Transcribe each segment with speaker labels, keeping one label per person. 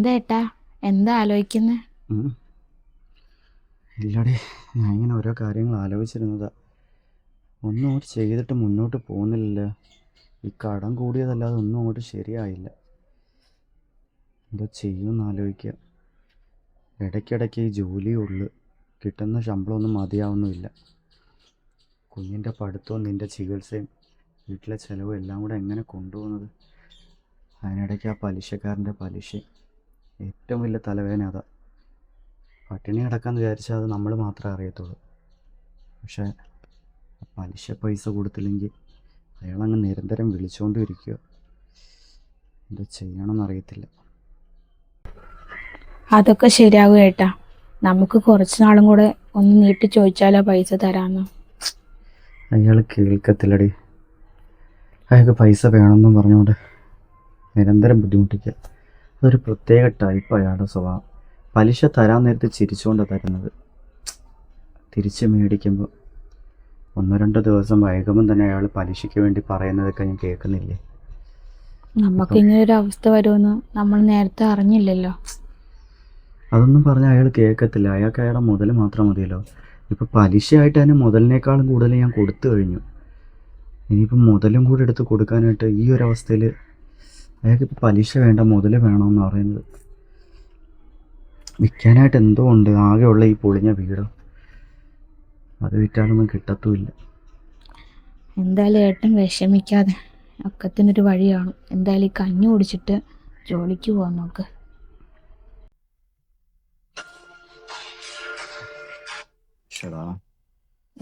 Speaker 1: എന്താ ഏട്ടാ, എന്താ ആലോചിക്കുന്നേ?
Speaker 2: ഉം. ഇല്ലടി, ഞാൻ ഇങ്ങനെ ഓരോ കാര്യങ്ങൾ ആലോചിച്ചിരുന്നതാ. ഒന്നും അങ്ങോട്ട് ചെയ്തിട്ട് മുന്നോട്ട് പോകുന്നില്ലല്ലോ. ഈ കടം കൂടിയതല്ലാതെ ഒന്നും അങ്ങോട്ട് ശരിയായില്ല. എന്തോ ചെയ്യുമെന്ന് ആലോചിക്കുക. ഇടയ്ക്കിടയ്ക്ക് ഈ ജോലിയുള്ളു, കിട്ടുന്ന ശമ്പളമൊന്നും മതിയാവുന്നുമില്ല. കുഞ്ഞിൻ്റെ പഠിത്തവും നിൻ്റെ ചികിത്സയും വീട്ടിലെ ചിലവും എല്ലാം കൂടെ എങ്ങനെ കൊണ്ടുപോകുന്നത്? അതിനിടയ്ക്ക് ആ പലിശക്കാരൻ്റെ പലിശ ഏറ്റവും വലിയ തലവേദന അതാ. പട്ടിണി കിടക്കാമെന്ന് വിചാരിച്ചാൽ അത് നമ്മൾ മാത്രമേ അറിയത്തുള്ളൂ. പക്ഷേ പലിശ പൈസ കൊടുത്തില്ലെങ്കിൽ അയാളങ്ങ് നിരന്തരം വിളിച്ചുകൊണ്ടിരിക്കുക. എന്താ ചെയ്യണമെന്നറിയത്തില്ല.
Speaker 1: അതൊക്കെ ശരിയാകും ഏട്ടാ. നമുക്ക് കുറച്ച് നാളും കൂടെ ഒന്ന് നീട്ടി ചോദിച്ചാലോ പൈസ തരാമെന്ന്.
Speaker 2: അയാൾ കേൾക്കത്തില്ലടി. അയാൾക്ക് പൈസ വേണമെന്നും പറഞ്ഞുകൊണ്ട് നിരന്തരം ബുദ്ധിമുട്ടിക്കുക. അതൊരു പ്രത്യേക ടൈപ്പ് അയാളുടെ സ്വഭാവം. പലിശ തരാൻ നേരത്ത് ചിരിച്ചുകൊണ്ടാണ് തരുന്നത്. തിരിച്ച് മേടിക്കുമ്പോൾ ഒന്നോ രണ്ടോ ദിവസം വൈകുമ്പം തന്നെ അയാൾ പലിശയ്ക്ക് വേണ്ടി പറയുന്നതൊക്കെ ഞാൻ കേൾക്കുന്നില്ലേ.
Speaker 1: നമുക്ക് ഇങ്ങനെ ഒരു അവസ്ഥ വരുമെന്ന് നമ്മൾ നേരത്തെ അറിഞ്ഞില്ലല്ലോ.
Speaker 2: അതൊന്നും പറഞ്ഞാൽ അയാൾ കേൾക്കത്തില്ല. അയാൾക്ക് അയാളുടെ മുതൽ മാത്രം മതിയല്ലോ. ഇപ്പോൾ പലിശയായിട്ട് തന്നെ മുതലിനേക്കാളും കൂടുതൽ ഞാൻ കൊടുത്തു കഴിഞ്ഞു. ഇനിയിപ്പം മുതലും കൂടി എടുത്ത് കൊടുക്കാനായിട്ട് ഈ ഒരു അവസ്ഥയിൽ അയാൾക്കിപ്പോൾ പലിശ വേണ്ട, മുതൽ വേണമെന്ന് പറയുന്നത്. വിൽക്കാനായിട്ട് എന്തോ ഉണ്ട്, ആകെയുള്ള ഈ പൊളിഞ്ഞ വീട്. അത് വിറ്റാലൊന്നും കിട്ടത്തുമില്ല.
Speaker 1: എന്തായാലും ഏട്ടൻ വിഷമിക്കാതെ, ഒക്കത്തിനൊരു വഴി കാണും. എന്തായാലും ഈ കഞ്ഞി കുടിച്ചിട്ട് ജോലിക്ക് പോകാൻ നോക്ക്.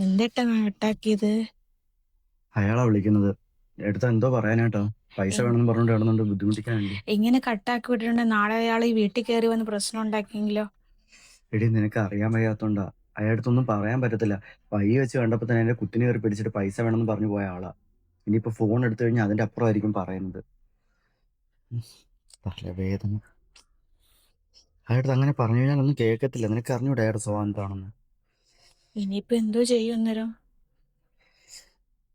Speaker 1: എന്തേട്ടാ കട്ടാക്കിയത്?
Speaker 2: അയാളാ വിളിക്കുന്നത്. എടുത്ത എന്തോ പറയാനായിട്ടോ. പൈസ വേണമെന്ന് പറഞ്ഞുകൊണ്ട് കിടന്നുണ്ട് ബുദ്ധിമുട്ടിക്കാനുണ്ട്.
Speaker 1: ഇങ്ങനെ കട്ടാക്കി വിട്ടിട്ടുണ്ട് നാളെ അയാൾ ഈ വീട്ടിൽ കയറി വന്ന് പ്രശ്നം ഉണ്ടാക്കിയെങ്കിലോ?
Speaker 2: എടി, നിനക്ക് അറിയാൻ വയ്യാത്തോണ്ടാ. അയാളടുത്തൊന്നും പറയാൻ പറ്റത്തില്ല. വഴി വെച്ച് കണ്ടപ്പോൾ തന്നെ എന്റെ കുത്തിനെ കയറി പിടിച്ചിട്ട് പൈസ വേണമെന്ന് പറഞ്ഞു പോയ ആളാ. ഇനിയിപ്പോൾ ഫോൺ എടുത്തു കഴിഞ്ഞാൽ അതിന്റെ അപ്പുറമായിരിക്കും പറയുന്നത്. തലവേദന. അയാളടുത്ത് അങ്ങനെ പറഞ്ഞു കഴിഞ്ഞാൽ ഒന്നും കേൾക്കത്തില്ല. നിനക്ക് അറിഞ്ഞൂടെ അയാളുടെ സ്വഭാവം എന്താണെന്ന്?
Speaker 1: ഇനിയിപ്പോ എന്തോ ചെയ്യും അന്നേരം?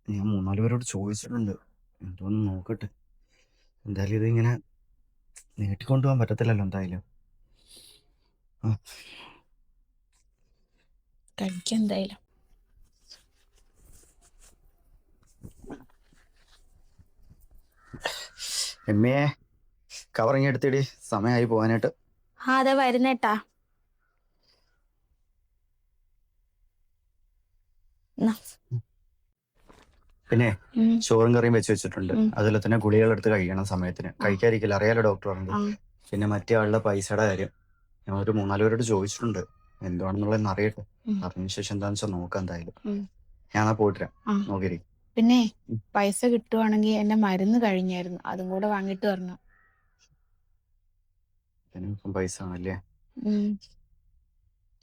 Speaker 2: ഞാൻ 3-4 പേരോട് ചോദിച്ചിട്ടുണ്ട്. എന്തോന്ന് നോക്കട്ടെ. എന്തായാലും ഇതിങ്ങനെ നീട്ടിക്കൊണ്ടുപോകാൻ പറ്റത്തില്ലല്ലോ എന്തായാലും.
Speaker 1: കഴിക്കാം എന്തായാലും.
Speaker 2: എമ്മയെ കവറിങ് എടുത്തിടി, സമയമായി പോകാനായിട്ട്.
Speaker 1: അതെ വരുന്നേട്ടാ.
Speaker 2: പിന്നെ ചോറും കറിയും വെച്ച് വെച്ചിട്ടുണ്ട്. അതുപോലെ തന്നെ ഗുളികൾ എടുത്ത് കഴിക്കണം സമയത്തിന്. കഴിക്കാതിരിക്കില്ല, അറിയാലോ ഡോക്ടർ പറഞ്ഞത്. പിന്നെ മറ്റേ ആളുടെ പൈസയുടെ കാര്യം ഞാൻ ഒരു 3-4 പേരോട് ചോദിച്ചിട്ടുണ്ട്. എന്താണെന്നുള്ളതെന്ന് അറിയട്ടെ. അറിഞ്ഞ ശേഷം എന്താണെന്ന് വെച്ചാൽ നോക്കാം എന്തായാലും. ഞാൻ പോയിട്ട് നോക്കിയിരിക്കും.
Speaker 1: പിന്നെ പൈസ കിട്ടുവാണെങ്കിൽ എന്റെ മരുന്ന് കഴിഞ്ഞായിരുന്നു, അതും കൂടെ വാങ്ങിട്ട് വരണം.
Speaker 2: ഇപ്പം പൈസ ആണല്ലേ?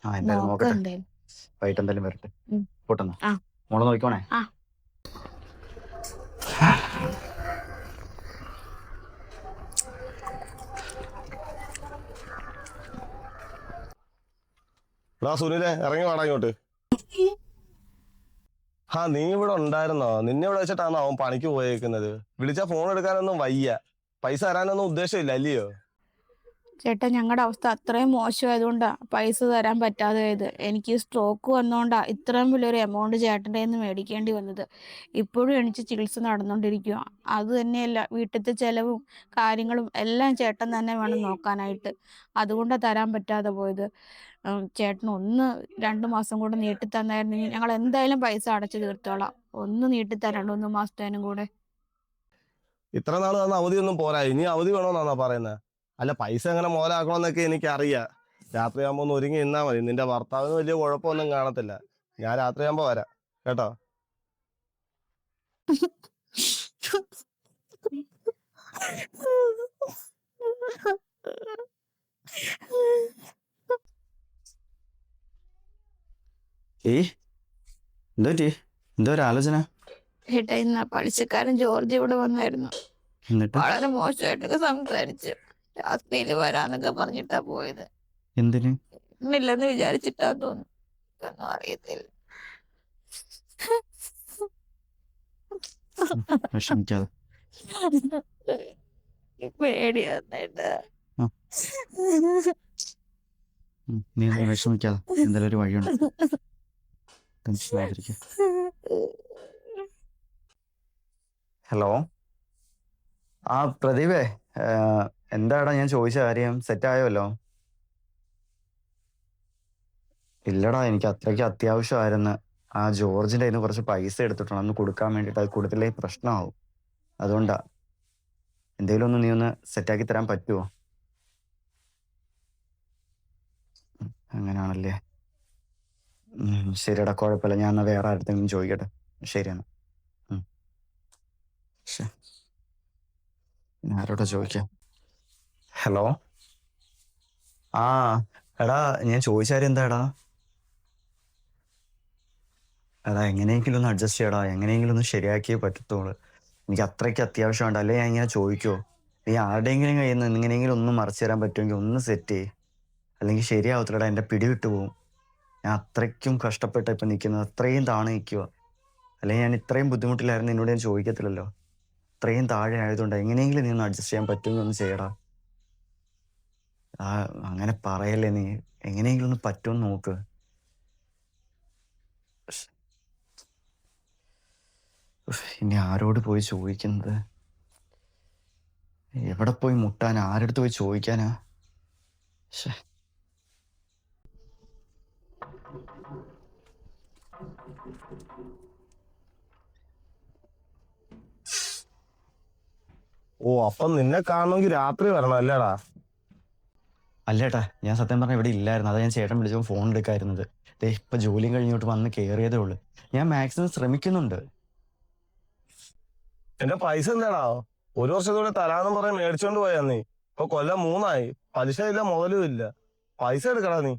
Speaker 2: എന്തായാലും നോക്കട്ടെ. വൈകിട്ട് എന്തായാലും വരട്ടെ. പൊട്ടെന്നാ മോളെ നോക്കണേ.
Speaker 3: സുനിലെ ഇറങ്ങി വാടാ ഇങ്ങോട്ട്. നീ ഇവിടെ ഉണ്ടായിരുന്നോ? നിന്നെ ഇവിടെ വെച്ചിട്ടാണോ അവൻ പണിക്ക് പോയേക്കുന്നത്? വിളിച്ചാ ഫോൺ എടുക്കാനൊന്നും വയ്യ. പൈസ തരാനൊന്നും ഉദ്ദേശമില്ല അല്ലയോ?
Speaker 1: ചേട്ടാ, ഞങ്ങളുടെ അവസ്ഥ അത്രയും മോശമായതുകൊണ്ടാ പൈസ തരാൻ പറ്റാതെ ആയത്. എനിക്ക് സ്ട്രോക്ക് വന്നോണ്ടാ ഇത്രയും വലിയൊരു എമൗണ്ട് ചേട്ടൻ്റെ നിന്ന് മേടിക്കേണ്ടി വന്നത്. ഇപ്പോഴും എനിക്ക് ചികിത്സ നടന്നുകൊണ്ടിരിക്കുക. അത് തന്നെയല്ല, വീട്ടിലത്തെ ചെലവും കാര്യങ്ങളും എല്ലാം ചേട്ടൻ തന്നെ വേണം നോക്കാനായിട്ട്. അതുകൊണ്ടാണ് തരാൻ പറ്റാതെ പോയത്. ചേട്ടൻ 1-2 മാസം കൂടെ നീട്ടി തന്നായിരുന്നെങ്കിൽ ഞങ്ങൾ എന്തായാലും പൈസ അടച്ചു തീർത്തോളാം. ഒന്ന് നീട്ടിത്തരാം, 1 മാസത്തേനും കൂടെ.
Speaker 3: ഇത്ര നാള് തന്ന അവധിയൊന്നും പോരാ, ഇനി അവധി വേണോന്നാ പറയുന്നത്? അല്ല, പൈസ എങ്ങനെ മോലാക്കണമെന്നൊക്കെ എനിക്കറിയാം. രാത്രിയാകുമ്പോ ഒന്ന് ഒരുങ്ങി നിന്നാ മതി. നിന്റെ ഭർത്താവിന് വലിയ കുഴപ്പമൊന്നും കാണത്തില്ല. ഞാൻ രാത്രിയാകുമ്പോ വരാം കേട്ടോ.
Speaker 2: എന്തോ ഒരു ആലോചന?
Speaker 1: ഏട്ടാ, ഇന്ന് പലിശക്കാരൻ ജോർജ് ഇവിടെ വന്നായിരുന്നു.
Speaker 2: എന്നിട്ട്
Speaker 1: വളരെ മോശമായിട്ടൊക്കെ സംസാരിച്ചു. രാത്രിയില് വരാന്നൊക്കെ പറഞ്ഞിട്ടാ പോയത്.
Speaker 2: എന്തിന്?
Speaker 1: ഇന്നില്ലെന്ന് വിചാരിച്ചിട്ടാ തോന്നുന്നു. ഒന്നും അറിയത്തില്ല.
Speaker 2: വിഷമിക്കാതെ.
Speaker 1: പേടിയാന്നേട്ടാ.
Speaker 2: നീ ഒന്നും വിഷമിക്കാതെ, എന്തായാലും ഒരു വഴിയുണ്ട്. ടെൻഷനായിരിക്കും. ഹലോ, ആ പ്രദീപേ, എന്താടാ ഞാൻ ചോദിച്ച കാര്യം സെറ്റായോല്ലോ? ഇല്ലടാ, എനിക്ക് അത്രയ്ക്ക് അത്യാവശ്യമായിരുന്നു. ആ ജോർജിൻ്റെ കയ്യിൽ നിന്ന് കുറച്ച് പൈസ എടുത്തിട്ടുണ്ട്, അന്ന് കൊടുക്കാൻ വേണ്ടിയിട്ട്. അത് കൊടുത്തില്ലേ പ്രശ്നമാവും. അതുകൊണ്ടാ. എന്തെങ്കിലും ഒന്ന് നീ ഒന്ന് സെറ്റാക്കി തരാൻ പറ്റുമോ? അങ്ങനെയാണല്ലേ. ശരിയടാ, കുഴപ്പമില്ല. ഞാൻ എന്നാൽ വേറെ ആരുടെങ്കിലും ചോദിക്കട്ടെ. ശരിയാണ്. പിന്നെ ആരോടാ ചോദിക്കാം? ഹലോ, ആ എടാ, ഞാൻ ചോദിച്ച കാര്യം എന്താടാ? എടാ, എങ്ങനെയെങ്കിലും ഒന്ന് അഡ്ജസ്റ്റ് ചെയ്യടാ. എങ്ങനെയെങ്കിലും ഒന്ന് ശരിയാക്കിയേ പറ്റത്തുള്ളൂ. എനിക്ക് അത്രയ്ക്ക് അത്യാവശ്യമുണ്ട്. അല്ലേ ഞാൻ ഇങ്ങനെ ചോദിക്കുമോ? നീ ആരുടെയെങ്കിലും കയ്യിൽ നിന്ന് എങ്ങനെയെങ്കിലും ഒന്ന് മറച്ചു തരാൻ പറ്റുമെങ്കിൽ ഒന്ന് സെറ്റ് ചെയ്യ്. അല്ലെങ്കിൽ ശരിയാവത്തില്ലടാ, എൻ്റെ പിടി വിട്ടു പോവും. ഞാൻ അത്രയ്ക്കും കഷ്ടപ്പെട്ട് ഇപ്പം നിൽക്കുന്നത്. അത്രയും താണു നിൽക്കുക. അല്ലെങ്കിൽ ഞാൻ ഇത്രയും ബുദ്ധിമുട്ടിലായിരുന്നു എന്നോട് ഞാൻ ചോദിക്കത്തില്ലല്ലോ. ഇത്രയും താഴെ ആയതുകൊണ്ട് എങ്ങനെയെങ്കിലും നീ ഒന്ന് അഡ്ജസ്റ്റ് ചെയ്യാൻ പറ്റുമെങ്കിൽ ഒന്ന് ചെയ്യടാ. അങ്ങനെ പറയല്ലേ നീ. എങ്ങനെയെങ്കിലും ഒന്ന് പറ്റുമെന്ന് നോക്ക്. ഇനി ആരോട് പോയി ചോദിക്കുന്നത്? എവിടെ പോയി മുട്ടാൻ? ആരടുത്ത് പോയി ചോദിക്കാനാ?
Speaker 3: ഓ, അപ്പം നിന്നെ കാണണമെങ്കിൽ രാത്രി വരണം അല്ലേടാ?
Speaker 2: അല്ലേട്ടാ, ഞാൻ സത്യം പറഞ്ഞാൽ ഇവിടെ ഇല്ലായിരുന്നു. അതാ ഞാൻ ചേട്ടൻ വിളിച്ചപ്പോൾ ഫോൺ എടുക്കായിരുന്നത്. ഇപ്പം ജോലിയും കഴിഞ്ഞോട്ട് വന്ന് കയറിയതേ ഉള്ളൂ. ഞാൻ മാക്സിമം ശ്രമിക്കുന്നുണ്ട്.
Speaker 3: എന്റെ പൈസ എന്താടാ? 1 വർഷത്തോടെ തരാന്നും പറഞ്ഞ് മേടിച്ചോണ്ട് പോയാ നീ. ഇപ്പൊ കൊല്ലം 3 പലിശ ഇല്ല, മുതലും ഇല്ല. പൈസ എടുക്കടാ നീ.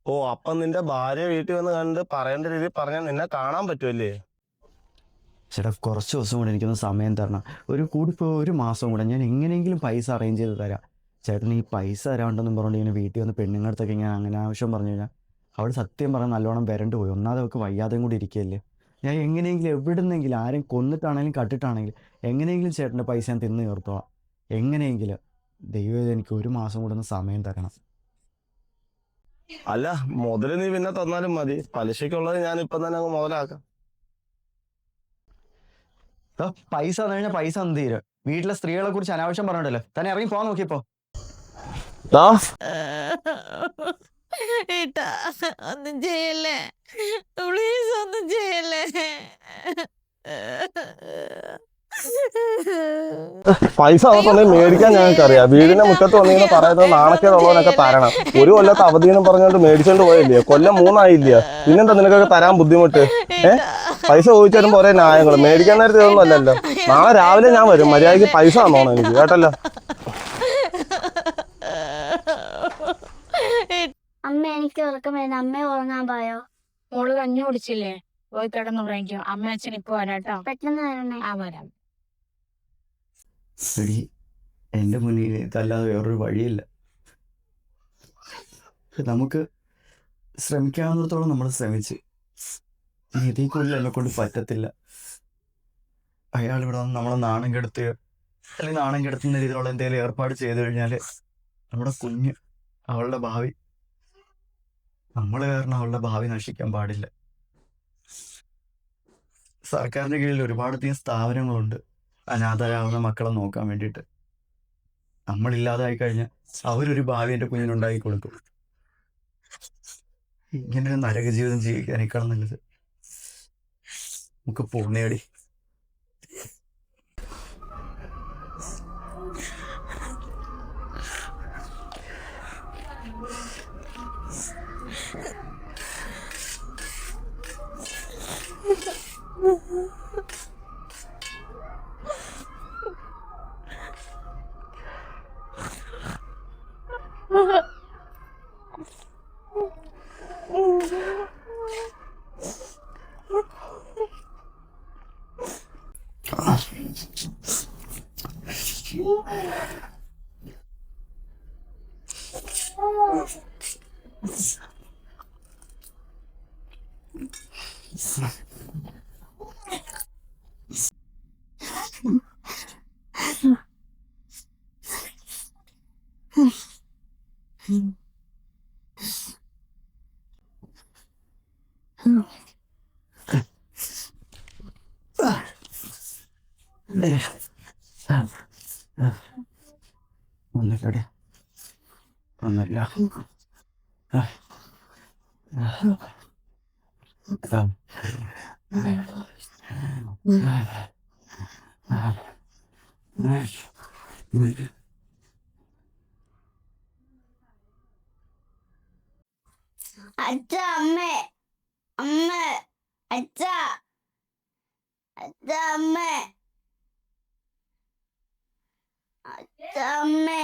Speaker 3: ഓ, അപ്പം നിന്റെ ഭാര്യ വീട്ടിൽ വന്ന് കണ്ട് പറയേണ്ട രീതിയിൽ പറഞ്ഞാൽ നിന്നെ കാണാൻ പറ്റുമല്ലേ?
Speaker 2: ചേട്ടാ, കുറച്ച് ദിവസം കൂടെ എനിക്കൊന്ന് സമയം തരണം. കൂടിപ്പോൾ 1 മാസം കൂടെ ഞാൻ എങ്ങനെയെങ്കിലും പൈസ അറേഞ്ച് ചെയ്ത് തരാം. ചേട്ടൻ ഈ പൈസ തരാണ്ടെന്നും പറഞ്ഞുകൊണ്ട് ഇങ്ങനെ വീട്ടിൽ വന്ന് പെണ്ണുങ്ങളടുത്തൊക്കെ ഇങ്ങനെ അങ്ങനെ ആവശ്യം പറഞ്ഞു കഴിഞ്ഞാൽ അവൾ സത്യം പറഞ്ഞാൽ നല്ലോണം വരണ്ടു പോയി. ഒന്നാമത് അവൾക്ക് വയ്യാതെയും കൂടി ഇരിക്കുകയല്ലേ. ഞാൻ എങ്ങനെയെങ്കിലും എവിടുന്നെങ്കിലും ആരെയും കൊന്നിട്ടാണെങ്കിലും കട്ടിട്ടാണെങ്കിലും എങ്ങനെയെങ്കിലും ചേട്ടൻ്റെ പൈസ ഞാൻ തിന്ന് ചേർത്തോളാം. എങ്ങനെയെങ്കിലും ദൈവം എനിക്ക് 1 മാസം കൂടെ ഒന്ന് സമയം തരണം.
Speaker 3: അല്ല, മുതല് നീ പിന്നെ തന്നാലും മതി. പലിശക്കുള്ളത് ഞാൻ ഇപ്പം തന്നെ അങ്ങ് മുതലാക്കാം.
Speaker 2: പൈസ തന്നു കഴിഞ്ഞാൽ പൈസ ഒന്നും തീരും. വീട്ടിലെ സ്ത്രീകളെ കുറിച്ച് അനാവശ്യം പറഞ്ഞിട്ടല്ലോ. തന്നെ ഇറങ്ങി പോകാൻ നോക്കിയപ്പോ.
Speaker 1: ഏട്ടാ, ഒന്നും ചെയ്യല്ലേ പ്ലീസ്, ഒന്നും ചെയ്യല്ലേ.
Speaker 3: പൈസ അകത്തുണ്ടെങ്കിൽ മേടിക്കാൻ ഞങ്ങൾക്ക് അറിയാം. വീടിന്റെ മുറ്റത്ത് വന്നിങ്ങനെ പറയുന്നത് നാണക്കേടുള്ളവനൊക്കെ തരണം. 1 കൊല്ലത്തെ അവധിയെന്നും പറഞ്ഞുകൊണ്ട് മേടിച്ചോണ്ട് പോയില്ലേ? കൊല്ലം 3 പിന്നെന്താ നിനക്കൊക്കെ തരാൻ ബുദ്ധിമുട്ട്? പൈസ ചോദിച്ചു വരുമ്പോ ഒരേ ന്യായങ്ങൾ. മേടിക്കാൻ നേരത്തെ ഇതൊന്നും അല്ലല്ലോ. നാളെ രാവിലെ ഞാൻ വരും. മര്യാദയ്ക്ക് പൈസ തന്നോണം എനിക്ക്, കേട്ടല്ലോ.
Speaker 4: അമ്മ, എനിക്ക് ഉറക്കം വരുന്നു. അമ്മ ഉറങ്ങാൻ പോയോ?
Speaker 1: മോള് കഞ്ഞി കുടിച്ചില്ലേ? പോയി കിടന്നുറങ്ങിക്കോ. അമ്മ അച്ഛൻ ഇപ്പൊ വരാട്ടോ.
Speaker 4: പെട്ടെന്ന് വരണേ.
Speaker 1: ആ, വരാം.
Speaker 2: ശരി, എൻ്റെ മുന്നിൽ ഇതല്ലാതെ വേറൊരു വഴിയില്ല. നമുക്ക് ശ്രമിക്കാവുന്നിടത്തോളം നമ്മൾ ശ്രമിച്ച്. ഇതിൽ കൂടുതൽ എന്നെ കൊണ്ട് പറ്റത്തില്ല. അയാൾ ഇവിടെ വന്ന് നമ്മളെ നാണം കെടുത്തുകയോ അല്ലെങ്കിൽ നാണം കെടുത്തുന്ന രീതിയിലുള്ള എന്തെങ്കിലും ഏർപ്പാട് ചെയ്തു കഴിഞ്ഞാൽ നമ്മുടെ കുഞ്ഞ്, അവളുടെ ഭാവി, നമ്മൾ കാരണം അവളുടെ ഭാവി നശിക്കാൻ പാടില്ല. സർക്കാരിൻ്റെ കീഴിൽ ഒരുപാടധികം സ്ഥാപനങ്ങളുണ്ട് അനാഥരാകുന്ന മക്കളെ നോക്കാൻ വേണ്ടിയിട്ട്. നമ്മളില്ലാതായി കഴിഞ്ഞാൽ അവരൊരു ഭാവി എൻ്റെ കുഞ്ഞിനുണ്ടാക്കി കൊടുക്കും. ഇങ്ങനൊരു നരക ജീവിതം ജീവിക്കാനേക്കാളും നല്ലത് നമുക്ക് പൂർണ്ണയടി. ഒന്നുമില്ലടി, ഒന്നുമില്ല.
Speaker 4: അച്ഛ, അമ്മേ, അമ്മ, അച്ഛ, അച്ഛ, അമ്മേ, അച്ഛ, അമ്മേ.